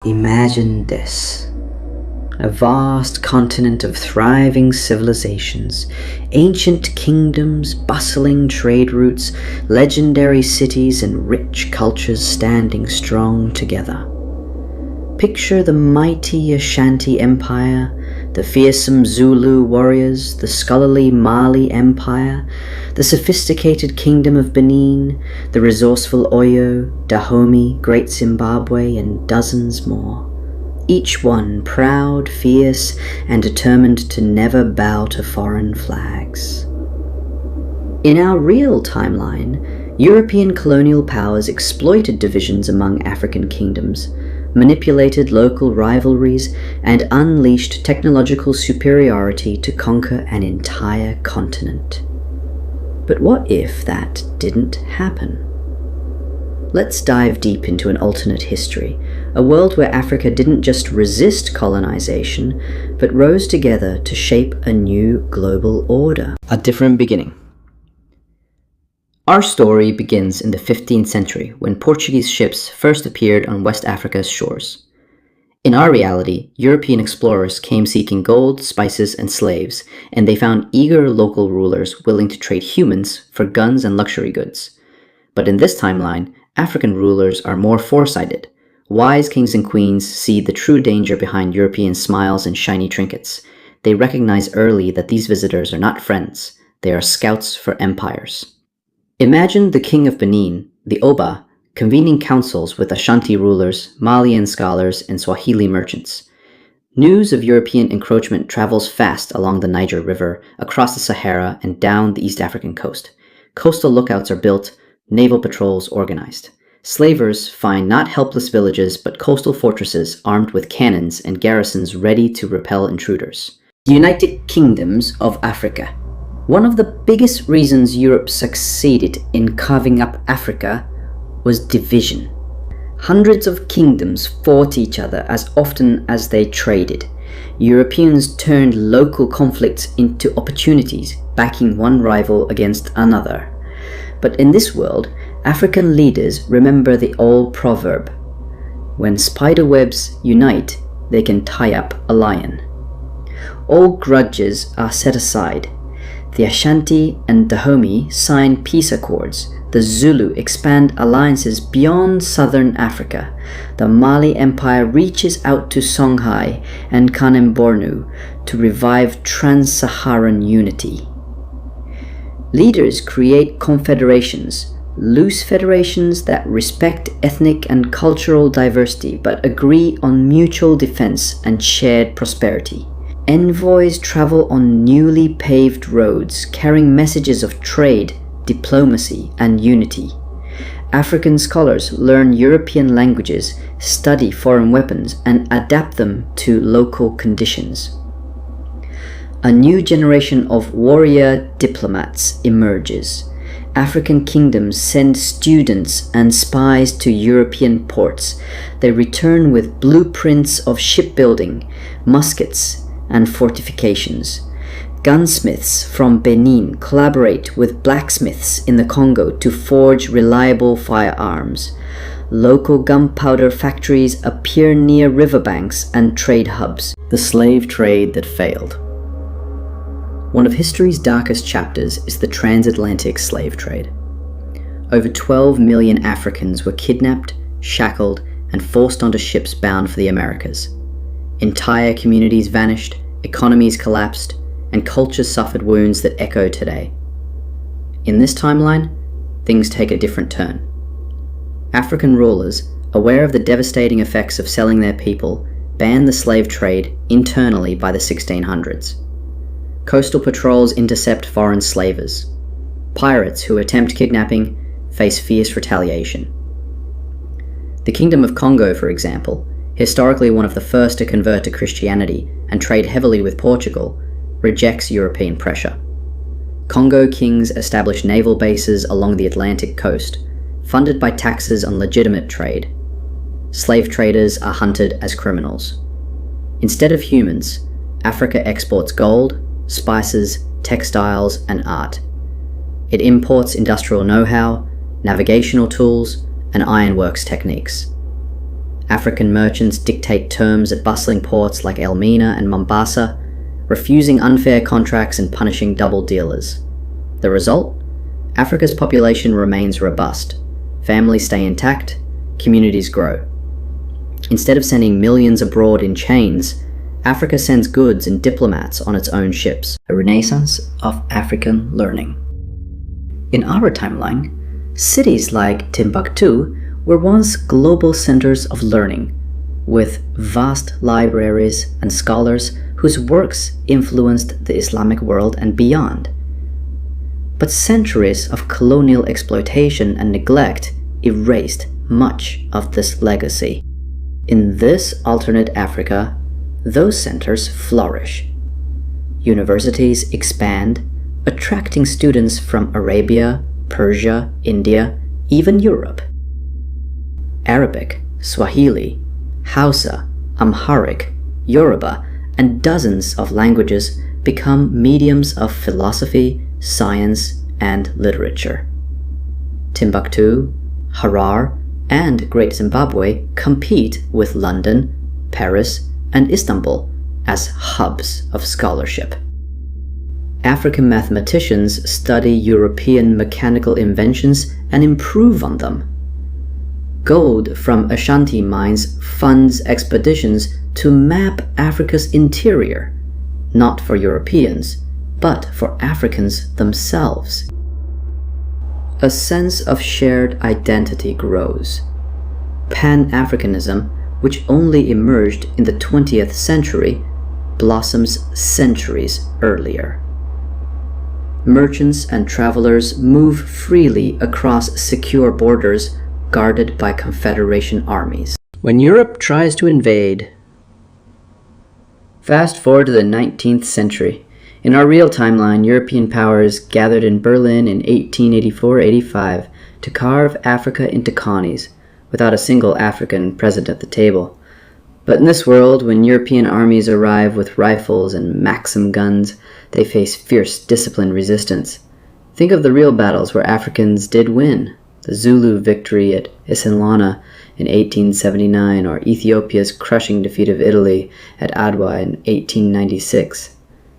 Imagine this. A vast continent of thriving civilizations, ancient kingdoms, bustling trade routes, legendary cities, and rich cultures standing strong together. Picture the mighty Ashanti Empire, the fearsome Zulu warriors, the scholarly Mali Empire, the sophisticated Kingdom of Benin, the resourceful Oyo, Dahomey, Great Zimbabwe, and dozens more. Each one proud, fierce, and determined to never bow to foreign flags. In our real timeline, European colonial powers exploited divisions among African kingdoms, manipulated local rivalries, and unleashed technological superiority to conquer an entire continent. But what if that didn't happen? Let's dive deep into an alternate history, a world where Africa didn't just resist colonization, but rose together to shape a new global order. A different beginning. Our story begins in the 15th century when Portuguese ships first appeared on West Africa's shores. In our reality, European explorers came seeking gold, spices, and slaves, and they found eager local rulers willing to trade humans for guns and luxury goods. But in this timeline, African rulers are more foresighted. Wise kings and queens see the true danger behind European smiles and shiny trinkets. They recognize early that these visitors are not friends, they are scouts for empires. Imagine the king of Benin, the Oba, convening councils with Ashanti rulers, Malian scholars, and Swahili merchants. News of European encroachment travels fast along the Niger River, across the Sahara, and down the East African coast. Coastal lookouts are built, naval patrols organized. Slavers find not helpless villages, but coastal fortresses armed with cannons and garrisons ready to repel intruders. The United Kingdoms of Africa. One of the biggest reasons Europe succeeded in carving up Africa was division. Hundreds of kingdoms fought each other as often as they traded. Europeans turned local conflicts into opportunities, backing one rival against another. But in this world, African leaders remember the old proverb, "When spider webs unite, they can tie up a lion." All grudges are set aside. The Ashanti and Dahomey sign peace accords. The Zulu expand alliances beyond southern Africa. The Mali Empire reaches out to Songhai and Kanem Bornu to revive trans-Saharan unity. Leaders create confederations, loose federations that respect ethnic and cultural diversity but agree on mutual defense and shared prosperity. Envoys travel on newly paved roads, carrying messages of trade, diplomacy, and unity. African scholars learn European languages, study foreign weapons, and adapt them to local conditions. A new generation of warrior diplomats emerges. African kingdoms send students and spies to European ports. They return with blueprints of shipbuilding, muskets, and fortifications. Gunsmiths from Benin collaborate with blacksmiths in the Congo to forge reliable firearms. Local gunpowder factories appear near riverbanks and trade hubs. The slave trade that failed. One of history's darkest chapters is the transatlantic slave trade. Over 12 million Africans were kidnapped, shackled, and forced onto ships bound for the Americas. Entire communities vanished, economies collapsed, and cultures suffered wounds that echo today. In this timeline, things take a different turn. African rulers, aware of the devastating effects of selling their people, banned the slave trade internally by the 1600s. Coastal patrols intercept foreign slavers. Pirates who attempt kidnapping face fierce retaliation. The Kingdom of Kongo, for example, historically one of the first to convert to Christianity and trade heavily with Portugal, rejects European pressure. Congo kings establish naval bases along the Atlantic coast, funded by taxes on legitimate trade. Slave traders are hunted as criminals. Instead of humans, Africa exports gold, spices, textiles, and art. It imports industrial know-how, navigational tools, and ironworks techniques. African merchants dictate terms at bustling ports like Elmina and Mombasa, refusing unfair contracts and punishing double dealers. The result? Africa's population remains robust. Families stay intact, communities grow. Instead of sending millions abroad in chains, Africa sends goods and diplomats on its own ships. A renaissance of African learning. In our timeline, cities like Timbuktu were once global centers of learning, with vast libraries and scholars whose works influenced the Islamic world and beyond. But centuries of colonial exploitation and neglect erased much of this legacy. In this alternate Africa, those centers flourish. Universities expand, attracting students from Arabia, Persia, India, even Europe. Arabic, Swahili, Hausa, Amharic, Yoruba, and dozens of languages become mediums of philosophy, science, and literature. Timbuktu, Harar, and Great Zimbabwe compete with London, Paris, and Istanbul as hubs of scholarship. African mathematicians study European mechanical inventions and improve on them. Gold from Ashanti mines funds expeditions to map Africa's interior, not for Europeans, but for Africans themselves. A sense of shared identity grows. Pan-Africanism, which only emerged in the 20th century, blossoms centuries earlier. Merchants and travelers move freely across secure borders guarded by Confederation armies. When Europe tries to invade. Fast forward to the 19th century. In our real timeline, European powers gathered in Berlin in 1884-85 to carve Africa into colonies, without a single African present at the table. But in this world, when European armies arrive with rifles and Maxim guns, they face fierce disciplined resistance. Think of the real battles where Africans did win. The Zulu victory at Isilana in 1879, or Ethiopia's crushing defeat of Italy at Adwa in 1896.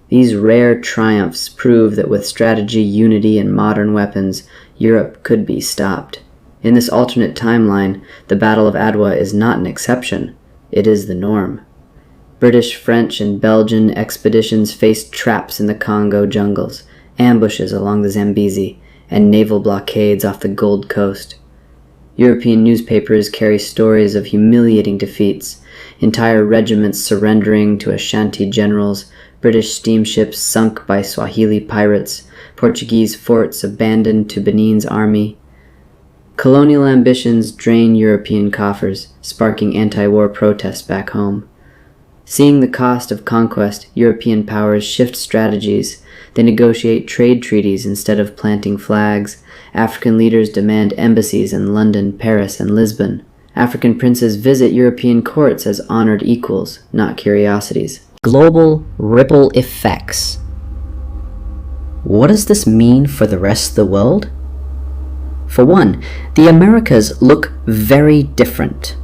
These rare triumphs prove that with strategy, unity, and modern weapons, Europe could be stopped. In this alternate timeline, the Battle of Adwa is not an exception, it is the norm. British, French, and Belgian expeditions faced traps in the Congo jungles, ambushes along the Zambezi, and naval blockades off the Gold Coast. European newspapers carry stories of humiliating defeats, entire regiments surrendering to Ashanti generals, British steamships sunk by Swahili pirates, Portuguese forts abandoned to Benin's army. Colonial ambitions drain European coffers, sparking anti-war protests back home. Seeing the cost of conquest, European powers shift strategies. They negotiate trade treaties instead of planting flags. African leaders demand embassies in London, Paris, and Lisbon. African princes visit European courts as honored equals, not curiosities. Global ripple effects. What does this mean for the rest of the world? For one, the Americas look very different.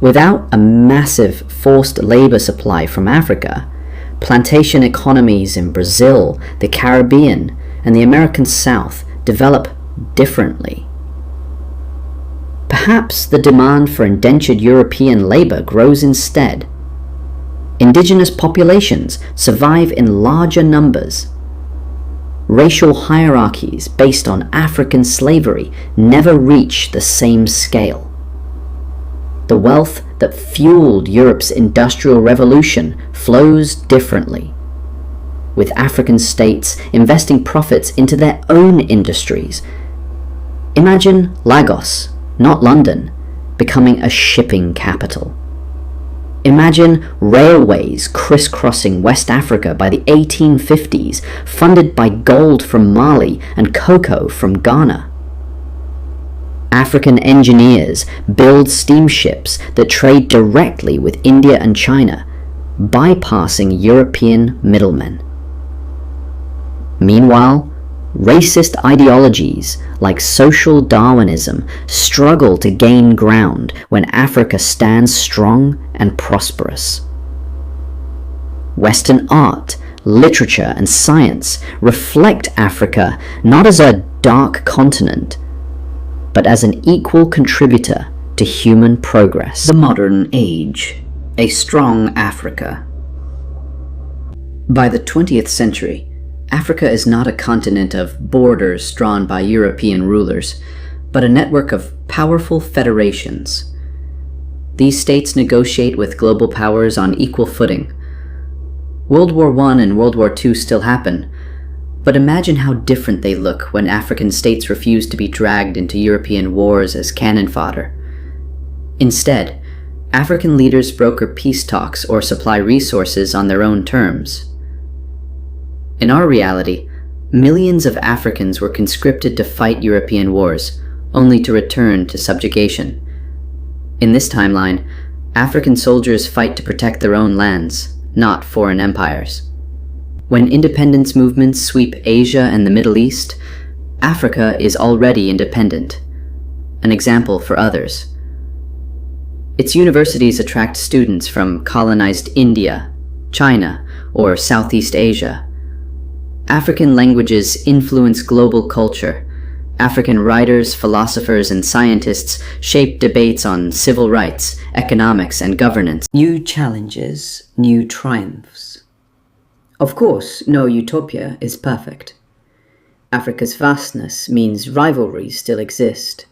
Without a massive forced labor supply from Africa, plantation economies in Brazil, the Caribbean, and the American South develop differently. Perhaps the demand for indentured European labor grows instead. Indigenous populations survive in larger numbers. Racial hierarchies based on African slavery never reach the same scale. The wealth that fueled Europe's Industrial Revolution flows differently, with African states investing profits into their own industries. Imagine Lagos, not London, becoming a shipping capital. Imagine railways crisscrossing West Africa by the 1850s, funded by gold from Mali and cocoa from Ghana. African engineers build steamships that trade directly with India and China, bypassing European middlemen. Meanwhile, Racist ideologies like social Darwinism struggle to gain ground when Africa stands strong and prosperous. Western art, literature, and science reflect Africa not as a dark continent, but as an equal contributor to human progress. The modern age, a strong Africa. By the 20th century, Africa is not a continent of borders drawn by European rulers, but a network of powerful federations. These states negotiate with global powers on equal footing. World War I and World War II still happen, but imagine how different they look when African states refuse to be dragged into European wars as cannon fodder. Instead, African leaders broker peace talks or supply resources on their own terms. In our reality, millions of Africans were conscripted to fight European wars, only to return to subjugation. In this timeline, African soldiers fight to protect their own lands, not foreign empires. When independence movements sweep Asia and the Middle East, Africa is already independent, an example for others. Its universities attract students from colonized India, China, or Southeast Asia. African languages influence global culture. African writers, philosophers, and scientists shape debates on civil rights, economics, and governance. New challenges, new triumphs. Of course, no utopia is perfect. Africa's vastness means rivalries still exist.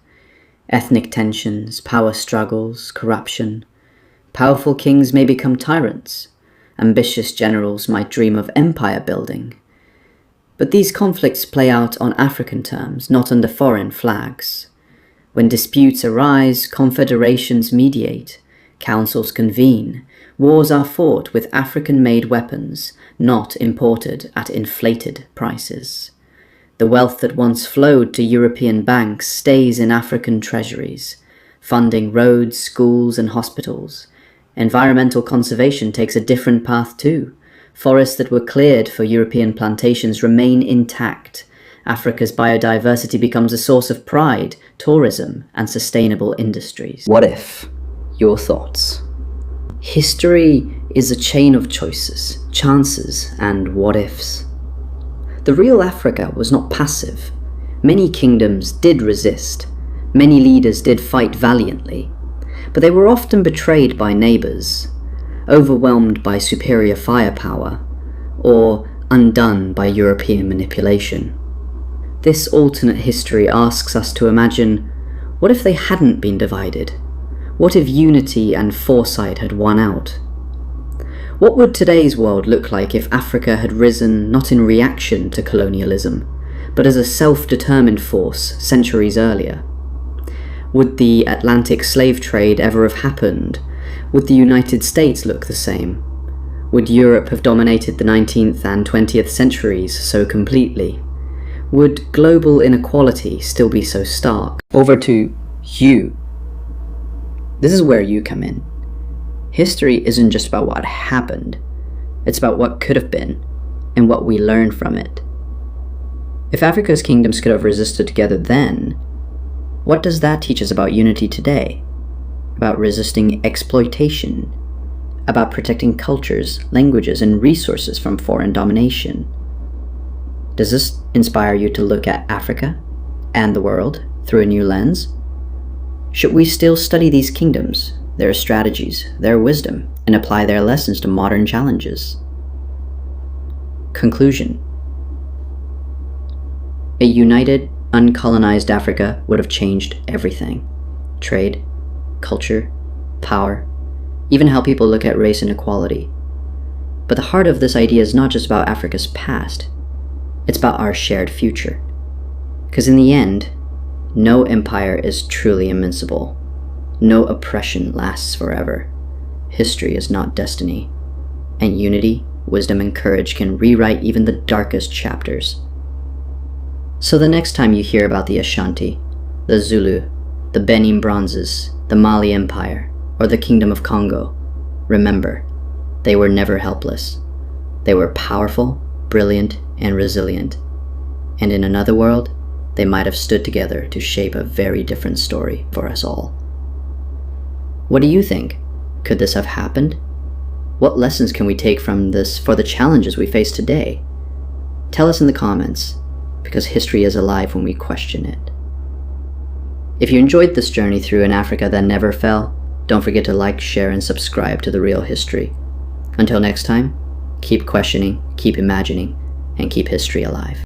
Ethnic tensions, power struggles, corruption. Powerful kings may become tyrants. Ambitious generals might dream of empire building. But these conflicts play out on African terms, not under foreign flags. When disputes arise, confederations mediate, councils convene, wars are fought with African-made weapons, not imported at inflated prices. The wealth that once flowed to European banks stays in African treasuries, funding roads, schools, and hospitals. Environmental conservation takes a different path too. Forests that were cleared for European plantations remain intact. Africa's biodiversity becomes a source of pride, tourism, and sustainable industries. What if? Your thoughts. History is a chain of choices, chances, and what-ifs. The real Africa was not passive. Many kingdoms did resist. Many leaders did fight valiantly. But they were often betrayed by neighbors, overwhelmed by superior firepower, or undone by European manipulation. This alternate history asks us to imagine, what if they hadn't been divided? What if unity and foresight had won out? What would today's world look like if Africa had risen not in reaction to colonialism, but as a self-determined force centuries earlier? Would the Atlantic slave trade ever have happened? Would the United States look the same? Would Europe have dominated the 19th and 20th centuries so completely? Would global inequality still be so stark? Over to you. This is where you come in. History isn't just about what happened. It's about what could have been, and what we learn from it. If Africa's kingdoms could have resisted together then, what does that teach us about unity today? About resisting exploitation, about protecting cultures, languages, and resources from foreign domination. Does this inspire you to look at Africa and the world through a new lens? Should we still study these kingdoms, their strategies, their wisdom, and apply their lessons to modern challenges? Conclusion. A united, uncolonized Africa would have changed everything. Trade, culture, power, even how people look at race and equality. But the heart of this idea is not just about Africa's past, it's about our shared future. Because in the end, no empire is truly invincible. No oppression lasts forever. History is not destiny. And unity, wisdom, and courage can rewrite even the darkest chapters. So the next time you hear about the Ashanti, the Zulu, the Benin Bronzes, the Mali Empire, or the Kingdom of Kongo, remember, they were never helpless. They were powerful, brilliant, and resilient. And in another world, they might have stood together to shape a very different story for us all. What do you think? Could this have happened? What lessons can we take from this for the challenges we face today? Tell us in the comments, because history is alive when we question it. If you enjoyed this journey through an Africa that never fell, don't forget to like, share, and subscribe to The Real History. Until next time, keep questioning, keep imagining, and keep history alive.